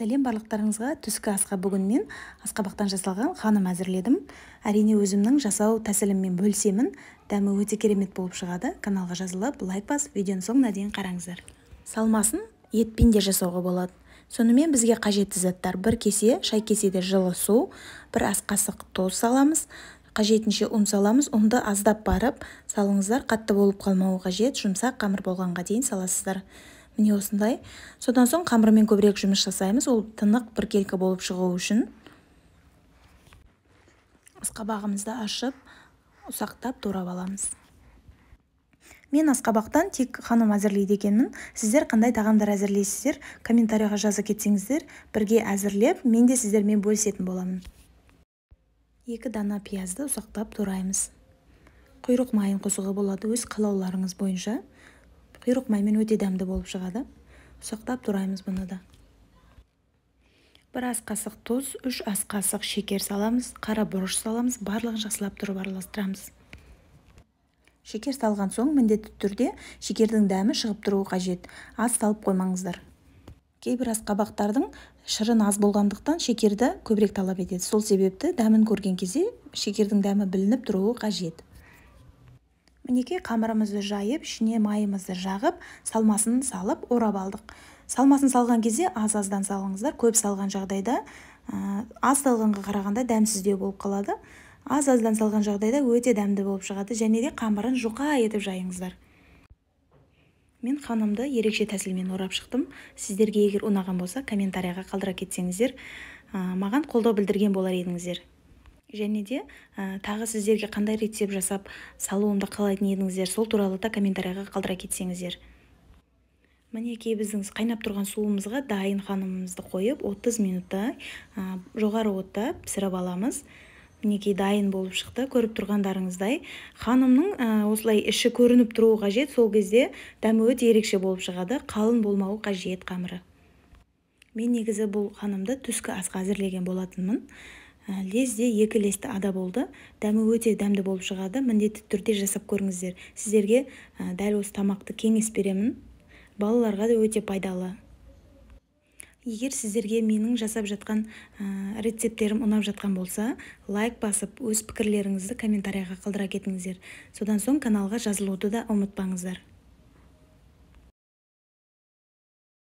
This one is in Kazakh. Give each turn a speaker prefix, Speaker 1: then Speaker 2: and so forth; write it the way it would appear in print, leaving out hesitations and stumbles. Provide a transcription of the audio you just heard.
Speaker 1: Сәлем барлықтарыңызға. Түскі асқа бүгін мен асқабақтан жасалған ханым әзірледім. Әрине өзімнің жасау тәсіліммен бөлісемін. Дәмі өте керемет болып шығады. Каналға жазылып, лайк басып, видеоның соңына дейін қараңыздар. Салмасын етпен де жасауға болады. Сонымен бізге қажетті заттар: 1 кесе, шай кеседе жылы су, 1 ас қасық тұз саламыз, қажетінше ұн саламыз. Ұнды аздап барып салыңыздар, қатты болып қалмауы қажет. Жұмсақ қамыр болғанға дейін саласыздар. Міне осындай. Содан соң қамырмен көбірек жұмыс жасаймыз. Ол тынық біркелкі болып шығу үшін. Асқабағымызды ашып, ұсақтап турап аламыз. Мен асқабақтан тек ханым әзірлейді екенмін. Сіздер қандай тағамдар әзірлейсіздер? Комментарияға жазып кетсеңіздер, бірге әзірлеп, мен де сіздермен бөлісетін боламын. 2 дана пиязды ұсақтап тураймыз. Құйрық майын қосуға болады, өз қалауларыңыз бойынша. Құйрық маймен өте дәмді болып шығады. Ұсақтап тураймыз бұны да. 1 ас қасық тұз, 3 ас қасық шекер саламыз, қара бұрыш саламыз, барлығын жақсылап тұрып араластырамыз. Шекер салған соң міндетті түрде шекердің дәмі шығып тұруы қажет. Аз салып қоймаңыздар. Кейбір асқабақтардың шырын аз болғандықтан шекерді көбірек талап етеді. Сол себепті дәмін көрген кезде шекердің дәмі білініп тұруы қажет. Мінекей қамырымызды жайып, ішіне майымызды жағып, салмасын салып орап алдық. Салмасын салған кезде аз-аздан салыңыздар. Көп салған жағдайда, аз салғанға қарағанда дәмсіздеу болып қалады. Аз-аздан салған жағдайда өте дәмді болып шығады, және де қамырын жұқа етіп жайыңыздар. Мен ханымды ерекше тәсілмен орап шықтым. Сіздерге егер ұнаған болса, комментарияға қалдыра кетсеңіздер, маған қолдау білдірген болар едіңіздер. Және де тағы сіздерге қандай рецепт жасап салуымды қалайтын едіңіздер, сол туралы да комментарияға қалдыра кетсеңіздер. Мінекей біздің қайнап тұрған суымызға дайын ханымымызды қойып, 30 минутта жоғары отта пісіріп аламыз. Мінекей дайын болып шықты. Көріп тұрғандарыңыздай, ханымның осылай іші көрініп тұруы қажет. Сол кезде дәмі өте ерекше болып шығады. Қалың болмауы қажет қамыры. Мен негізі бұл ханымды түскі асқа әзірлеген болатынмын. Лезде 2 лесті ада болды. Дәмі өте дәмді болып шығады. Міндетті түрде жасап көріңіздер. Сіздерге дәл осы тамақты кеңес беремін. Балаларға да өте пайдалы. Егер сіздерге менің жасап жатқан рецепттерім ұнап жатқан болса, лайк басып, өз пікірлеріңізді комментарияға қалдыра кетіңіздер. Содан соң каналға жазылуды да ұмытпаңыздар.